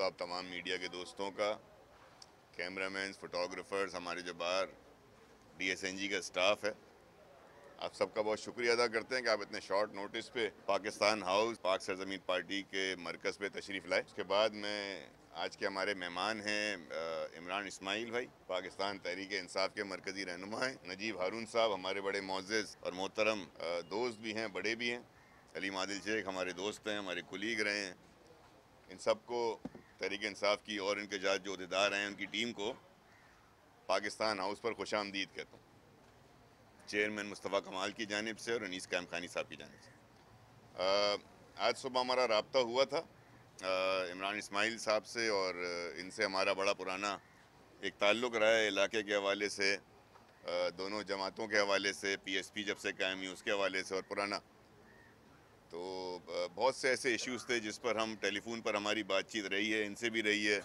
आप तमाम मीडिया के दोस्तों का, कैमरामैन, फोटोग्राफर्स, हमारे जो बाहर DSNG का स्टाफ है, आप सबका बहुत शुक्रिया अदा करते हैं कि आप इतने शॉर्ट नोटिस पे पाकिस्तान हाउस पाक सरजमीन पार्टी के मरकज़ पे तशरीफ़ लाए। उसके बाद मैं आज के हमारे मेहमान हैं इमरान इस्माइल भाई, पाकिस्तान तहरीक इंसाफ के मरकज़ी रहनुमा हैं। नजीब हारून साहब हमारे बड़े मोअज़्ज़ज़ और मोहतरम दोस्त भी हैं, बड़े भी हैं। अली मादिल शेख हमारे दोस्त हैं, हमारे कुलीग रहे हैं। इन सबको तहरीक इंसाफ की और इनके जात जो अहदेदार हैं उनकी टीम को पाकिस्तान हाउस पर खुशामदीद कहता हूँ, चेयरमैन मुस्तफ़ा कमाल की जानिब से और अनीस कैम खानी साहब की जानिब से। आज सुबह हमारा रब्ता हुआ था इमरान इस्माइल साहब से, और इनसे हमारा बड़ा पुराना एक ताल्लुक़ रहा है इलाके के हवाले से, दोनों जमातों के हवाले से, PSP जब से कायम हुई उसके हवाले से और पुराना। तो बहुत से ऐसे इश्यूज़ थे जिस पर हम टेलीफोन पर हमारी बातचीत रही है, इनसे भी रही है,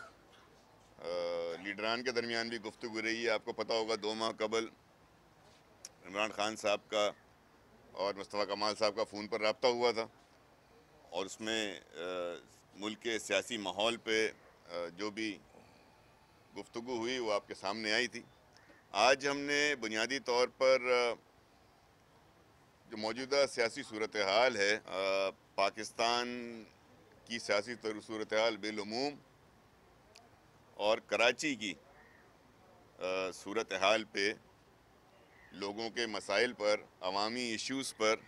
लीडरान के दरमियान भी गुफ्तगू रही है। आपको पता होगा 2 माह कबल इमरान खान साहब का और मुस्तफ़ा कमाल साहब का फ़ोन पर रब्ता हुआ था, और उसमें मुल्क के सियासी माहौल पे जो भी गुफ्तगू हुई वो आपके सामने आई थी। आज हमने बुनियादी तौर पर जो मौजूदा सियासी सूरत हाल है, पाकिस्तान की सियासी सूरत हाल बिलुमूम और कराची की सूरत हाल पे, लोगों के मसाइल पर, अवामी इश्यूज़ पर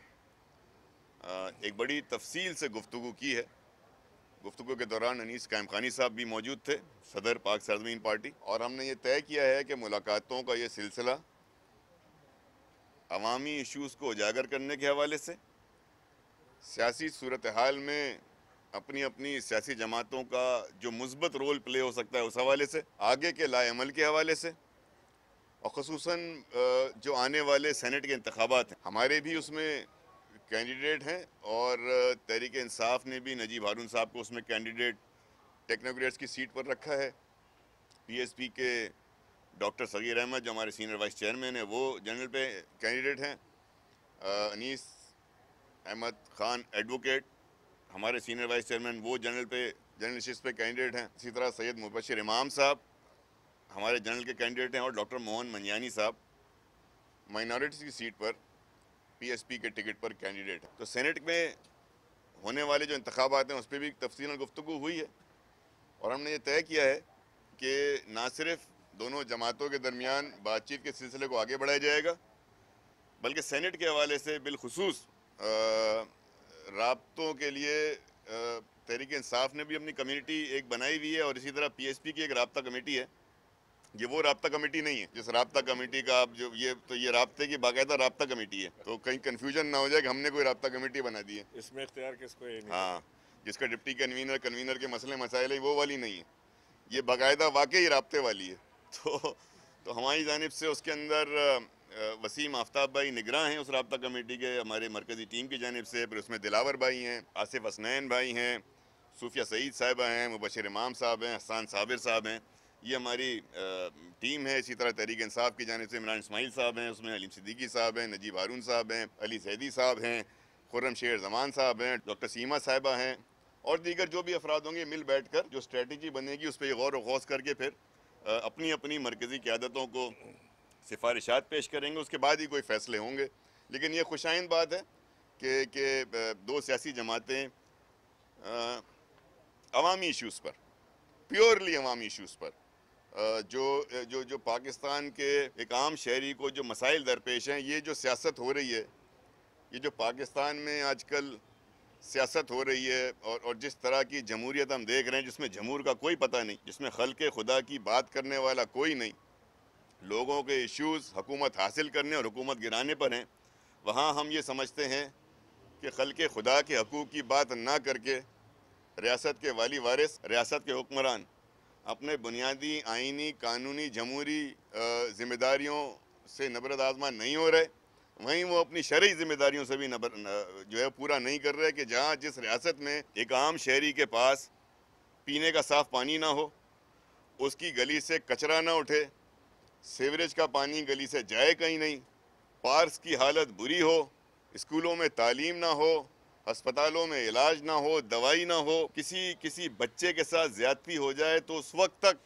एक बड़ी तफसील से गुफ्तगू की है। गुफ्तगू के दौरान अनीस कैम खानी साहब भी मौजूद थे, सदर पाक सरजमीन पार्टी, और हमने ये तय किया है कि मुलाकातों का ये सिलसिला अवामी इश्यूज़ को उजागर करने के हवाले से, सियासी सूरत हाल में अपनी अपनी सियासी जमातों का जो मुस्बत रोल प्ले हो सकता है उस हवाले से, आगे के लाएअमल के हवाले से, और ख़ुसूसन जो आने वाले सेनेट के इंतखाबात हैं, हमारे भी उसमें कैंडिडेट हैं, और तहरीक इंसाफ ने भी नजीब हारून साहब को उसमें कैंडिडेट टेक्नोक्रेट्स की सीट पर रखा है। PSP के डॉक्टर सगीर अहमद जो हमारे सीनियर वाइस चेयरमैन हैं वो जनरल पे कैंडिडेट हैं। अनीस अहमद खान एडवोकेट हमारे सीनियर वाइस चेयरमैन, वो जनरल नशिस्त पे कैंडिडेट हैं। इसी तरह सैयद मुबशिर इमाम साहब हमारे जनरल के कैंडिडेट हैं, और डॉक्टर मोहन मंयानी साहब माइनॉरिटीज़ की सीट पर PSP के टिकट पर कैंडिडेट हैं। तो सेनेट में होने वाले जो इंतखाबात हैं उस पर भी तफसीलन गुफ्तगू हुई है, और हमने ये तय किया है कि ना सिर्फ दोनों जमातों के दरमियान बातचीत के सिलसिले को आगे बढ़ाया जाएगा, बल्कि सेनेट के हवाले से बिलखुसूस राब्तों के लिए तहरीक इंसाफ ने भी अपनी कमेटी एक बनाई हुई है, और इसी तरह PSP की एक राब्ता कमेटी है। ये वो राब्ता कमेटी नहीं है जिस राब्ता कमेटी का आप जो ये राब्ते की बाकायदा राब्ता कमेटी है, तो कहीं कंफ्यूजन ना हो जाए कि हमने कोई राब्ता कमेटी बना दी है। इसमें इख्तियार किसको है? हाँ, जिसका डिप्टी कन्वीनर के मसले मसाइल है, वो वाली नहीं है, ये बाकायदा वाकई राब्ते वाली है। तो हमारी जानिब से उसके अंदर वसीम आफ्ताब भाई निगरान हैं उस राब्ता कमेटी के, हमारे मरकज़ी टीम की जानिब से। फिर उसमें दिलावर भाई हैं, आसिफ हसनैन भाई हैं, सूफिया सईद साहिबा हैं, मुबशिर इमाम साहब हैं, हसन साबिर साहब हैं, ये हमारी टीम है। इसी तरह तहरीक इंसाफ की जानिब से इमरान इस्माइल साहब हैं, उसमें अलीम सिद्दीकी साहब हैं, नजीब हारून साहब हैं, अली जैदी साहब हैं, खुर्रम शेर जमान साहब हैं, डॉक्टर सीमा साहिबा हैं, और दीगर जो भी अफराद होंगे मिल बैठ कर जो स्ट्रेटजी बनेगी उस पर गौर व गौस करके फिर अपनी अपनी मरकज़ी क़यादतों को सिफारिशात पेश करेंगे, उसके बाद ही कोई फ़ैसले होंगे। लेकिन ये खुशाइंद बात है कि दो सियासी जमातें अवामी इश्यूज़ पर, प्योरली अवामी इश्यूज़ पर, जो जो जो पाकिस्तान के एक आम शहरी को जो मसाइल दरपेश हैं, ये जो सियासत हो रही है, ये जो पाकिस्तान में आजकल सियासत हो रही है, और जिस तरह की जमहूरियत हम देख रहे हैं जिसमें जमहूर का कोई पता नहीं, जिसमें खल्क़े खुदा की बात करने वाला कोई नहीं, लोगों के इश्यूज़ हुकूमत हासिल करने और हुकूमत गिराने पर हैं, वहाँ हम ये समझते हैं कि खल्क़े खुदा के हकूक़ की बात ना करके रियासत के वाली वारिस, रियासत के हुक्मरान अपने बुनियादी आइनी कानूनी जमहूरी ज़िम्मेदारियों से नबरद आज़मा नहीं हो रहे, वहीं वो अपनी शरई ज़िम्मेदारियों से भी जो है पूरा नहीं कर रहे कि जहाँ जिस रियासत में एक आम शहरी के पास पीने का साफ़ पानी ना हो, उसकी गली से कचरा ना उठे, सीवरेज का पानी गली से जाए कहीं नहीं, पार्क्स की हालत बुरी हो, स्कूलों में तालीम ना हो, अस्पतालों में इलाज ना हो, दवाई ना हो, किसी बच्चे के साथ ज्यादती हो जाए तो उस वक्त तक,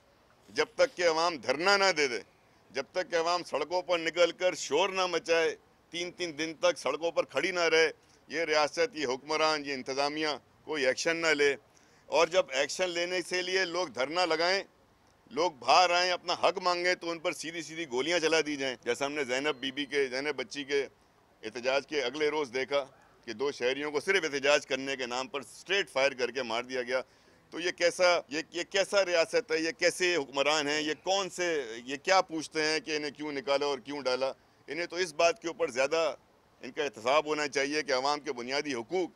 जब तक कि अवाम धरना ना दे दे, जब तक कि अवाम सड़कों पर निकल कर शोर ना मचाए, 3-3 दिन तक सड़कों पर खड़ी ना रहे, ये रियासत, ये हुक्मरान, ये इंतज़ामिया कोई एक्शन ना ले। और जब एक्शन लेने से लिए लोग धरना लगाएं, लोग बाहर आएँ, अपना हक मांगे, तो उन पर सीधी सीधी गोलियां चला दी जाएं। जैसा हमने ज़ैनब बच्ची के एहतजाज के अगले रोज़ देखा कि 2 शहरियों को सिर्फ एहतजाज करने के नाम पर स्ट्रेट फायर करके मार दिया गया। तो ये कैसा रियासत है, ये कैसे हुक्मरान हैं, ये क्या पूछते हैं कि इन्हें क्यों निकाला और क्यों डाला। इन्हें तो इस बात के ऊपर ज़्यादा इनका एहतसाब होना चाहिए कि अवाम के बुनियादी हुकूक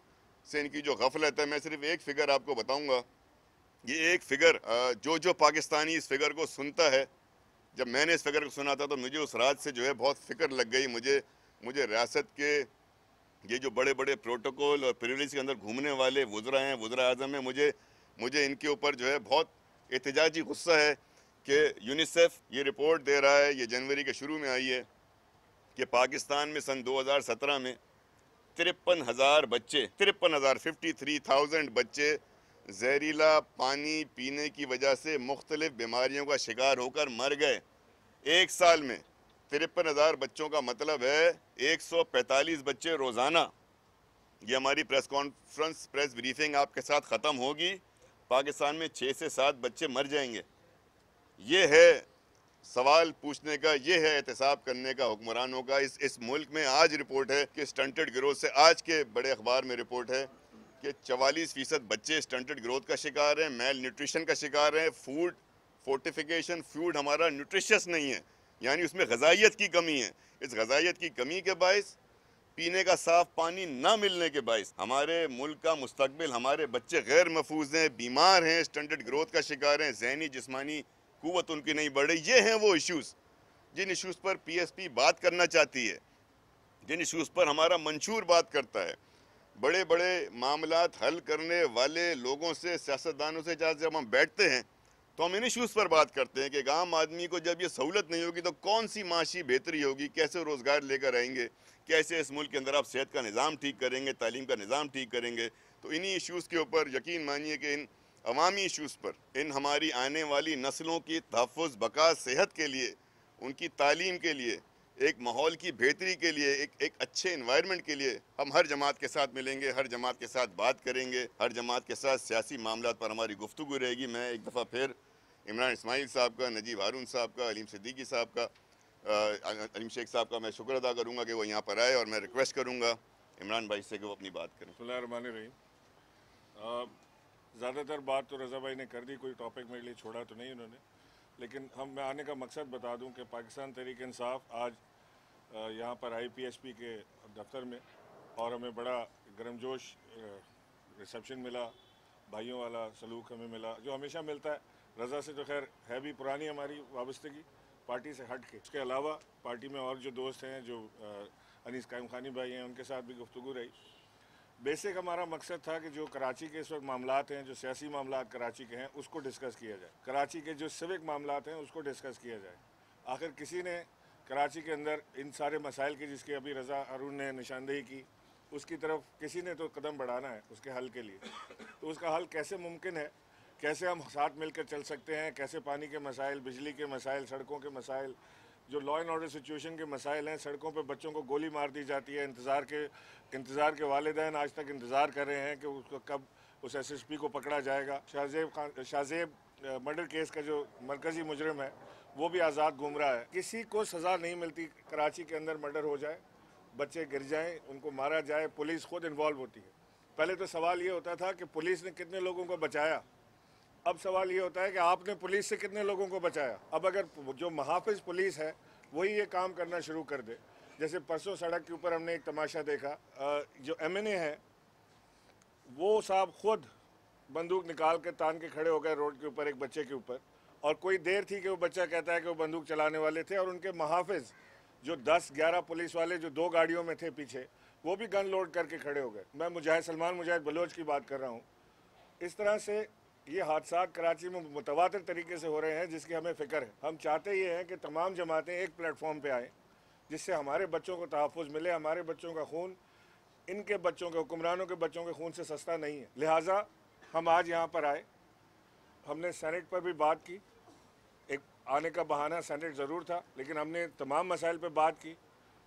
से इनकी जो गफलत है। मैं सिर्फ एक फ़िगर आपको बताऊँगा, ये एक फ़िगर जो पाकिस्तानी इस फिगर को सुनता है, जब मैंने इस फिगर को सुना था तो मुझे उस रात से जो है बहुत फ़िक्र लग गई। मुझे रियासत के ये जो बड़े बड़े प्रोटोकॉल और प्रिविलेज के अंदर घूमने वाले वज़रा हैं, वज़रा आज़म हैं, मुझे इनके ऊपर जो है बहुत एहतजाजी गुस्सा है कि यूनिसेफ ये रिपोर्ट दे रहा है, ये जनवरी के शुरू में आई है, कि पाकिस्तान में सन 2017 में 53,000 बच्चे जहरीला पानी पीने की वजह से मुख्तलिफ बीमारियों का शिकार होकर मर गए। एक साल में 53,000 बच्चों का मतलब है 145 बच्चे रोज़ाना। ये हमारी प्रेस कॉन्फ्रेंस, प्रेस ब्रीफिंग आपके साथ ख़त्म होगी, पाकिस्तान में 6 से 7 बच्चे मर जाएंगे। ये है सवाल पूछने का, ये है एहतसाब करने का हुक्मरानों का। इस मुल्क में आज रिपोर्ट है कि स्टंटेड ग्रोथ से, आज के बड़े अखबार में रिपोर्ट है कि 44% बच्चे स्टंटेड ग्रोथ का शिकार हैं, मेल न्यूट्रिशन का शिकार हैं। फूड फोर्टिफिकेशन, फूड हमारा न्यूट्रिशियस नहीं है, यानी उसमें ग़िज़ाइयत की कमी है। इस ग़िज़ाइयत की कमी के बायस, पीने का साफ़ पानी ना मिलने के बायस हमारे मुल्क का मुस्तकबिल, हमारे बच्चे गैर महफूज हैं, बीमार हैं, स्टंटेड ग्रोथ का शिकार हैं, ज़हनी जिस्मानी कुव्वत उनकी नहीं बढ़ रही। ये हैं वो इश्यूज़ जिन इश्यूज़ पर PSP बात करना चाहती है, जिन इश्यूज़ पर हमारा मंशूर बात करता है। बड़े बड़े मामलात हल करने वाले लोगों से, सियासतदानों से जब हम बैठते हैं तो हम इन इश्यूज़ पर बात करते हैं कि एक आम आदमी को जब ये सहूलत नहीं होगी तो कौन सी माशी बेहतरी होगी, कैसे रोज़गार लेकर आएंगे, कैसे इस मुल्क के अंदर आप सेहत का निज़ाम ठीक करेंगे, तालीम का निज़ाम ठीक करेंगे। तो इन्हीं इश्यूज़ के ऊपर यकीन मानिए कि इन अवामी इश्यूज़ पर, इन हमारी आने वाली नस्लों की तहफ़्फ़ुज़, बका, सेहत के लिए, उनकी तालीम के लिए, एक माहौल की बेहतरी के लिए, एक अच्छे इन्वायरमेंट के लिए हम हर जमात के साथ मिलेंगे, हर जमात के साथ बात करेंगे, हर जमात के साथ सियासी मामलात पर हमारी गुफ्तगू रहेगी। मैं एक दफ़ा फिर इमरान इस्माइल साहब का, नजीब हारून साहब का, अलीम सिद्दीकी साहब का, अलीम शेख साहब का मैं शुक्र अदा करूँगा कि वो यहाँ पर आए, और मैं रिक्वेस्ट करूँगा इमरान भाई से कि वो अपनी बात करें। बिस्मिल्लाहिर्रहमानिर्रहीम। ज़्यादातर बात तो रज़ा भाई ने कर दी, कोई टॉपिक मेरे लिए छोड़ा तो नहीं उन्होंने। लेकिन मैं आने का मकसद बता दूं कि पाकिस्तान तहरीक इंसाफ आज यहाँ पर आई PSP के दफ्तर में, और हमें बड़ा गर्मजोश रिसेप्शन मिला, भाइयों वाला सलूक हमें मिला, जो हमेशा मिलता है। रज़ा से तो खैर है भी पुरानी हमारी वाबस्तगी, पार्टी से हट के। उसके अलावा पार्टी में और जो दोस्त हैं, जो अनीस कायम खानी भाई हैं, उनके साथ भी गुफ्तगू रही। बेसिक हमारा मकसद था कि जो कराची के इस वक्त मामलात हैं, जो सियासी मामलात कराची के हैं, उसको डिस्कस किया जाए। कराची के जो सिविक मामलात हैं उसको डिस्कस किया जाए। आखिर किसी ने कराची के अंदर इन सारे मसाइल की, जिसकी अभी रज़ा हारून ने निशानदेही की, उसकी तरफ किसी ने तो कदम बढ़ाना है उसके हल के लिए। तो उसका हल कैसे मुमकिन है, कैसे हम साथ मिलकर चल सकते हैं, कैसे पानी के मसाइल, बिजली के मसाइल, सड़कों के मसाइल, जो लॉ एंड ऑर्डर सिचुएशन के मसाइल हैं, सड़कों पे बच्चों को गोली मार दी जाती है, इंतज़ार के वालिदैन आज तक इंतज़ार कर रहे हैं कि उसको कब उस SSP को पकड़ा जाएगा। शाहजेब मर्डर केस का जो मरकज़ी मुजरिम है वो भी आज़ाद घूम रहा है। किसी को सज़ा नहीं मिलती। कराची के अंदर मर्डर हो जाए, बच्चे गिर जाएँ, उनको मारा जाए, पुलिस खुद इन्वॉल्व होती है। पहले तो सवाल ये होता था कि पुलिस ने कितने लोगों को बचाया, अब सवाल ये होता है कि आपने पुलिस से कितने लोगों को बचाया। अब अगर जो मुहाफ़िज़ पुलिस है वही ये काम करना शुरू कर दे, जैसे परसों सड़क के ऊपर हमने एक तमाशा देखा, जो MNA है वो साहब खुद बंदूक निकाल के तान के खड़े हो गए रोड के ऊपर एक बच्चे के ऊपर, और कोई देर थी कि वो बच्चा कहता है कि वो बंदूक चलाने वाले थे, और उनके मुहाफ़िज़ जो 10-11 पुलिस वाले जो 2 गाड़ियों में थे पीछे, वो भी गन लोड करके खड़े हो गए। मैं सलमान मुजाहिद बलोच की बात कर रहा हूँ। इस तरह से ये हादसात कराची में मुतवातिर तरीके से हो रहे हैं, जिसकी हमें फ़िक्र है। हम चाहते ये हैं कि तमाम जमातें एक प्लेटफॉर्म पे आएँ, जिससे हमारे बच्चों को तहफ़्फ़ुज़ मिले, हमारे बच्चों का खून इनके बच्चों के, हुक्मरानों के बच्चों के खून से सस्ता नहीं है। लिहाजा हम आज यहाँ पर आए, हमने सेनेट पर भी बात की। एक आने का बहाना सेनेट ज़रूर था, लेकिन हमने तमाम मसाइल पर बात की।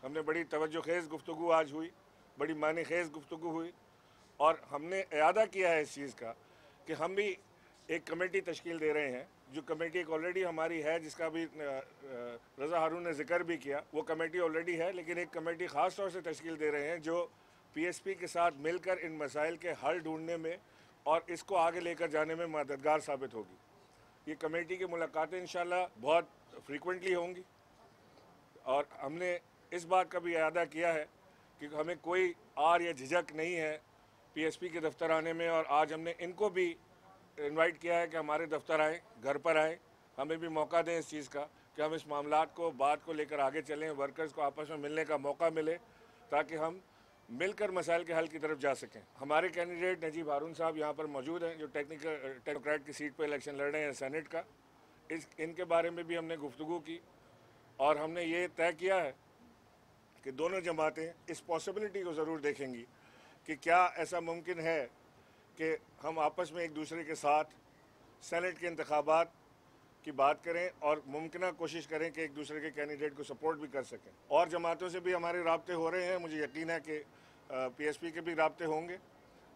हमने बड़ी तवज्जो खेज़ गुफ्तगू आज हुई, बड़ी मानी खेज़ गुफ्तगू हुई, और हमने इरादा किया है इस चीज़ का कि हम भी एक कमेटी तश्कील दे रहे हैं। जो कमेटी एक ऑलरेडी हमारी है, जिसका भी रज़ा हारून ने जिक्र भी किया, वो कमेटी ऑलरेडी है, लेकिन एक कमेटी ख़ास तौर से तश्कील दे रहे हैं जो पीएसपी के साथ मिलकर इन मसाइल के हल ढूंढने में और इसको आगे लेकर जाने में मददगार साबित होगी। ये कमेटी की मुलाकातें इंशाल्लाह बहुत फ्रीक्वेंटली होंगी, और हमने इस बात का भी इरादा किया है कि हमें कोई आर या झिझक नहीं है पीएसपी के दफ्तर आने में। और आज हमने इनको भी इनवाइट किया है कि हमारे दफ्तर आएँ, घर पर आएँ, हमें भी मौका दें इस चीज़ का कि हम इस मामलात को, बात को लेकर आगे चलें, वर्कर्स को आपस में मिलने का मौका मिले ताकि हम मिलकर मसाइल के हल की तरफ जा सकें। हमारे कैंडिडेट नजीब हारून साहब यहाँ पर मौजूद हैं, जो टेक्नोक्रेट की सीट पर इलेक्शन लड़ रहे हैं सेनेट का। इनके बारे में भी हमने गुफ्तगू की, और हमने ये तय किया है कि दोनों जमातें इस पॉसिबिलिटी को ज़रूर देखेंगी कि क्या ऐसा मुमकिन है कि हम आपस में एक दूसरे के साथ सेनेट के इंतखाबात की बात करें और मुमकिन कोशिश करें कि एक दूसरे के कैंडिडेट को सपोर्ट भी कर सकें। और जमातों से भी हमारे राब्ते हो रहे हैं, मुझे यकीन है कि पीएसपी के भी राब्ते होंगे।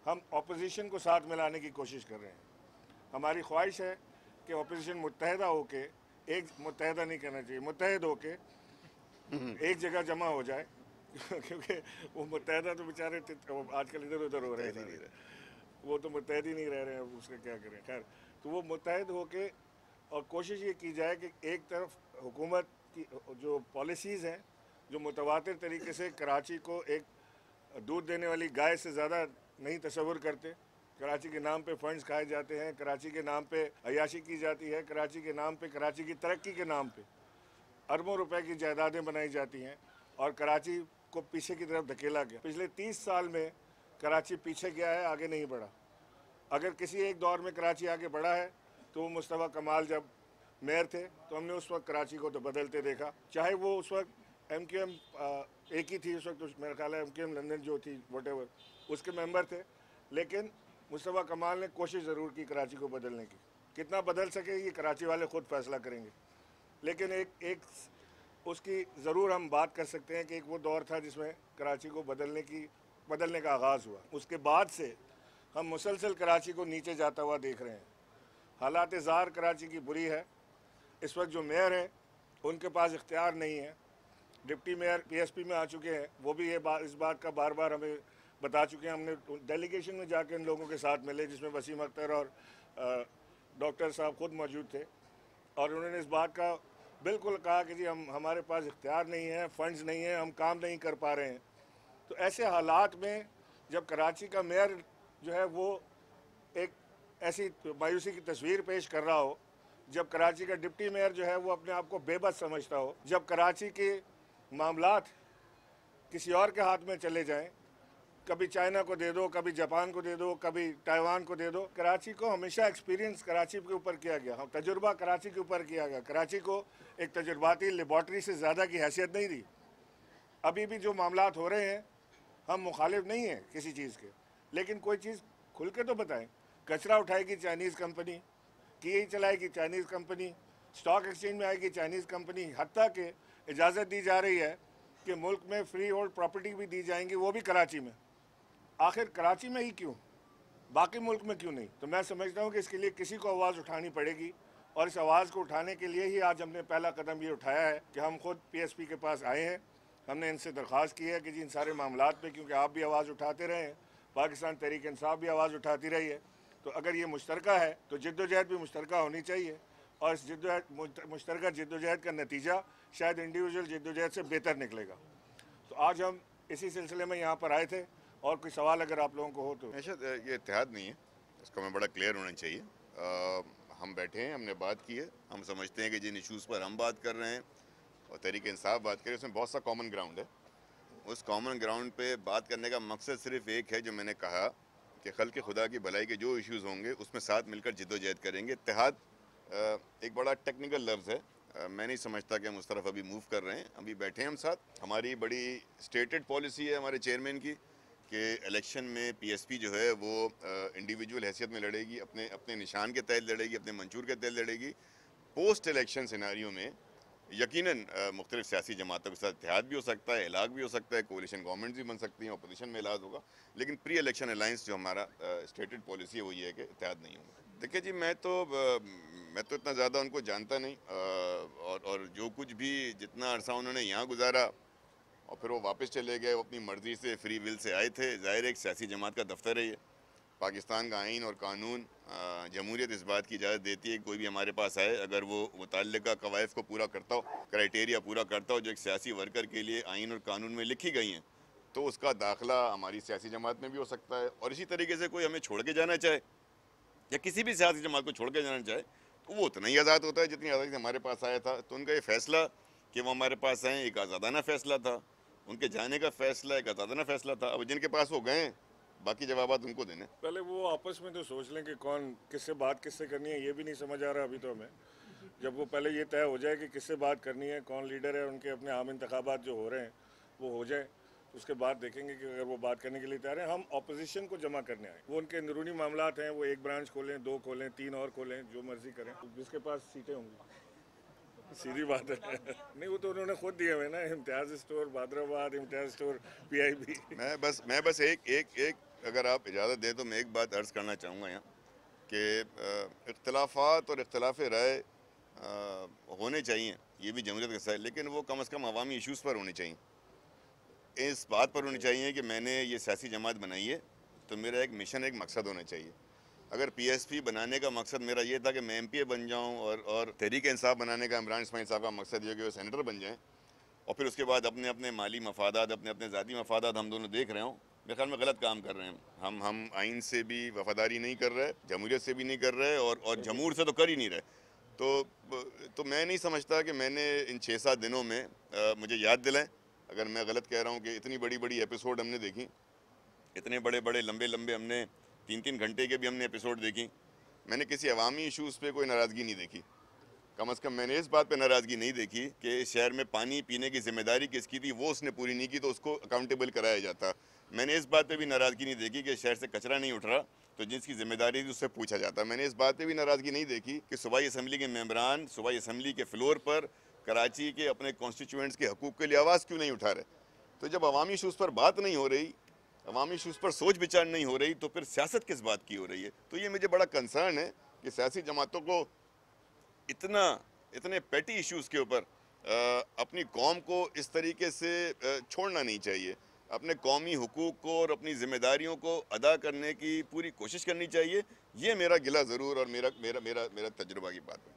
हम अपोजिशन को साथ मिलाने की कोशिश कर रहे हैं। हमारी ख्वाहिश है कि अपोजिशन मुत्तहदा होके, एक मुत्तहदा नहीं कहना चाहिए, मुत्तहद होके एक जगह जमा हो जाए क्योंकि वो मुत्तहदा तो बेचारे आजकल इधर उधर हो रहे हैं, वो तो मुत्तहद ही नहीं रह रहे हैं, उसका क्या करें। खैर, तो वो मुत्तहद होके, और कोशिश ये की जाए कि एक तरफ हुकूमत की जो पॉलिसीज़ हैं, जो मुतवातिर तरीके से कराची को एक दूध देने वाली गाय से ज़्यादा नहीं तस्वुर करते। कराची के नाम पे फंड्स खाए जाते हैं, कराची के नाम पे अयाशी की जाती है, कराची के नाम पे, कराची की तरक्की के नाम पे अरबों रुपए की जायदादें बनाई जाती हैं, और कराची को पीछे की तरफ धकेला गया। पिछले 30 साल में कराची पीछे गया है, आगे नहीं बढ़ा। अगर किसी एक दौर में कराची आगे बढ़ा है तो वो मुस्तफ़ा कमाल जब मेयर थे तो हमने उस वक्त कराची को तो बदलते देखा, चाहे वो उस वक्त MQM एक ही थी उस वक्त, मेरा ख्याल है MQM लंदन जो थी व्हाटएवर उसके मेंबर थे, लेकिन मुस्तफ़ा कमाल ने कोशिश ज़रूर की कराची को बदलने की। कितना बदल सके ये कराची वाले ख़ुद फैसला करेंगे, लेकिन एक उसकी ज़रूर हम बात कर सकते हैं कि एक वो दौर था जिसमें कराची को बदलने का आगाज़ हुआ। उसके बाद से हम मुसलसल कराची को नीचे जाता हुआ देख रहे हैं। हालात ज़ाहिर कराची की बुरी है। इस वक्त जो मेयर हैं उनके पास इख्तियार नहीं है। डिप्टी मेयर पीएसपी में आ चुके हैं, वो भी इस बात का बार बार हमें बता चुके हैं। हमने डेलीगेशन में जाकर इन लोगों के साथ मिले, जिसमें वसीम अख्तर और डॉक्टर साहब खुद मौजूद थे, और उन्होंने इस बात का बिल्कुल कहा कि जी हमारे पास इख्तियार नहीं है, फंड्स नहीं है, हम काम नहीं कर पा रहे हैं। तो ऐसे हालात में जब कराची का मेयर जो है वो एक ऐसी मायूसी की तस्वीर पेश कर रहा हो, जब कराची का डिप्टी मेयर जो है वो अपने आप को बेबस समझता हो, जब कराची के मामलात किसी और के हाथ में चले जाएं, कभी चाइना को दे दो, कभी जापान को दे दो, कभी ताइवान को दे दो। कराची को हमेशा एक्सपीरियंस कराची के ऊपर किया गया, हम तजुर्बा कराची के ऊपर किया गया। कराची को एक तजुर्बाती लेबॉर्ट्री से ज़्यादा की हैसियत नहीं दी। अभी भी जो मामलात हो रहे हैं, हम मुखालिफ नहीं हैं किसी चीज़ के, लेकिन कोई चीज़ खुल के तो बताएं। कचरा उठाएगी चाइनीज़ कंपनी, की चलाएगी चाइनीज़ कंपनी, स्टॉक एक्सचेंज में आएगी चाइनीज़ कंपनी, हत्ता कि इजाज़त दी जा रही है कि मुल्क में फ्री होल्ड प्रॉपर्टी भी दी जाएंगी, वो भी कराची में। आखिर कराची में ही क्यों, बाकी मुल्क में क्यों नहीं? तो मैं समझता हूँ कि इसके लिए किसी को आवाज़ उठानी पड़ेगी, और इस आवाज़ को उठाने के लिए ही आज हमने पहला कदम ये उठाया है कि हम खुद पीएसपी के पास आए हैं। हमने इनसे दरख्वास्त की है कि जी इन सारे मामलात पे, क्योंकि आप भी आवाज़ उठाते रहे हैं, पाकिस्तान तहरीक इंसाफ भी आवाज़ उठाती रही है, तो अगर ये मुश्तरका है तो जिद्दोजहद भी मुश्तरका होनी चाहिए, और इस मुश्तरका जिद्दोजहद का नतीजा शायद इंडिविजुअल जिद्दोजहद से बेहतर निकलेगा। तो आज हम इसी सिलसिले में यहाँ पर आए थे, और कोई सवाल अगर आप लोगों को हो तो। ये इत्तेहाद नहीं है, इसका मैं बड़ा क्लियर होना चाहिए। हम बैठे हैं, हमने बात की है, हम समझते हैं कि जिन इशूज़ पर हम बात कर रहे हैं और तहरीक इंसाफ बात करें, उसमें बहुत सा कॉमन ग्राउंड है। उस कॉमन ग्राउंड पे बात करने का मकसद सिर्फ एक है, जो मैंने कहा कि खल्क़ खुदा की भलाई के जो इश्यूज़ होंगे उसमें साथ मिलकर जिद्दोजहद करेंगे। इत्तेहाद एक बड़ा टेक्निकल लफ्ज़ है, मैं नहीं समझता कि हम उस तरफ अभी मूव कर रहे हैं। अभी बैठे हैं हम साथ, हमारी बड़ी स्टेटेड पॉलिसी है हमारे चेयरमैन की कि इलेक्शन में पीएसपी जो है वो इंडिविजुअल हैसियत में लड़ेगी, अपने अपने निशान के तहत लड़ेगी, अपने मंशूर के तहत लड़ेगी। पोस्ट इलेक्शन सिनारियो में यकीनन मुख्तलिफ सियासी जमातों के साथ इत्तेहाद भी हो सकता है, इलाक भी हो सकता है, कोलिशन गवर्नमेंट भी बन सकती हैं, अपोजिशन में इलाज होगा, लेकिन प्री इलेक्शन अलायंस जो हमारा स्टेटेड पॉलिसी है वो ये है कि इत्तेहाद नहीं होगा। देखिए जी, मैं तो इतना ज़्यादा उनको जानता नहीं, और जो कुछ भी जितना अरसा उन्होंने यहाँ गुजारा और फिर वो वापस चले गए, वो अपनी मर्ज़ी से फ्री विल से आए थे। ज़ाहिर एक सियासी जमात का दफ्तर है ये। पाकिस्तान का आइन और कानून जमहूरियत इस बात की इजाज़त देती है कि कोई भी हमारे पास आए, अगर वो मुतल्लिका कवायद को पूरा करता हो, क्राइटेरिया पूरा करता हो जो एक सियासी वर्कर के लिए आइन और कानून में लिखी गई हैं, तो उसका दाखिला हमारी सियासी जमात में भी हो सकता है। और इसी तरीके से कोई हमें छोड़ के जाना चाहे या किसी भी सियासी जमात को छोड़ के जाना चाहे तो वो उतना ही आज़ाद होता है जितनी आज़ादी से हमारे पास आया था। तो उनका ये फ़ैसला कि वो हमारे पास आए एक आज़ादाना फ़ैसला था, उनके जाने का फ़ैसला एक आज़ादाना फ़ैसला था। अब जिनके पास वो गए, बाकी जवाबात उनको देने। पहले वो आपस में तो सोच लें कि कौन किससे बात किससे करनी है, ये भी नहीं समझ आ रहा अभी तो हमें। जब वो पहले ये तय हो जाए कि किससे बात करनी है, कौन लीडर है, उनके अपने आम इंतखाबात जो हो रहे हैं वो हो जाए, उसके बाद देखेंगे कि अगर वो बात करने के लिए तैयार हैं। हम अपोजिशन को जमा करने आए, वो उनके अंदरूनी मामलात हैं, वो एक ब्रांच खोलें, 2 खोलें, 3 और खोलें, जो मर्जी करें, जिसके पास सीटें होंगी। सीधी बात है। नहीं, वो तो उन्होंने खुद दिए हुए ना, इम्तियाज़ स्टोर बादराबाद, इम्तियाज़ स्टोर PIB। मैं बस एक अगर आप इजाज़त दें तो मैं एक बात अर्ज़ करना चाहूँगा यहाँ कि इख्तलाफात और इख्तलाफ राय होने चाहिए, ये भी जमहूरियत का हिस्सा है, लेकिन वो कम से कम अवामी इशूज़ पर होने चाहिए। इस बात पर होनी चाहिए कि मैंने ये सियासी जमात बनाई है तो मेरा एक मिशन, एक मकसद होना चाहिए। अगर PSP बनाने का मकसद मेरा ये था कि मैं MPA बन जाऊं और तहरीक इंसाफ बनाने का इमरान इस्माइल साहब का मकसद ये कि वो सेनेटर बन जाएं और फिर उसके बाद अपने अपने माली मफादात, अपने अपने ज़ाती मफादात हम दोनों देख रहे हों, मेरे ख्याल में गलत काम कर रहे हैं। हम आइन से भी वफादारी नहीं कर रहे, जमहूरियत से भी नहीं कर रहे और जमहूर से तो कर ही नहीं रहे। तो मैं नहीं समझता कि मैंने इन 6-7 दिनों में मुझे याद दिलाएं अगर मैं गलत कह रहा हूँ कि इतनी बड़ी बड़ी एपिसोड हमने देखी, इतने बड़े बड़े लंबे लंबे हमने 3-3 घंटे के भी हमने एपिसोड देखी। मैंने किसी अवामी इशूज़ पे कोई नाराज़गी नहीं देखी। कम से कम मैंने इस बात पे नाराज़गी नहीं देखी कि इस शहर में पानी पीने की जिम्मेदारी किसकी थी, वो उसने पूरी नहीं की तो उसको अकाउंटेबल कराया जाता। मैंने इस बात पे भी नाराज़गी नहीं देखी कि शहर से कचरा नहीं उठ रहा तो जिसकी जिम्मेदारी थी उससे पूछा जाता। मैंने इस बात पे भी नाराज़गी नहीं देखी कि सूबाई असम्बली के मेंबरान सूबाई असम्बली के फ्लोर पर कराची के अपने कॉन्स्टिट्यूएंट्स के हकूक़ के लिए आवाज़ क्यों नहीं उठा रहे। तो जब अवामी इशूज़ पर बात नहीं हो रही, अवामी इशूज़ पर सोच विचार नहीं हो रही, तो फिर सियासत किस बात की हो रही है। तो ये मुझे बड़ा कंसर्न है कि सियासी जमातों को इतने पेटी इश्यूज़ के ऊपर अपनी कौम को इस तरीके से छोड़ना नहीं चाहिए। अपने कौमी हुकूक को और अपनी ज़िम्मेदारियों को अदा करने की पूरी कोशिश करनी चाहिए। ये मेरा गिला ज़रूर और मेरा तजुर्बा की बात है।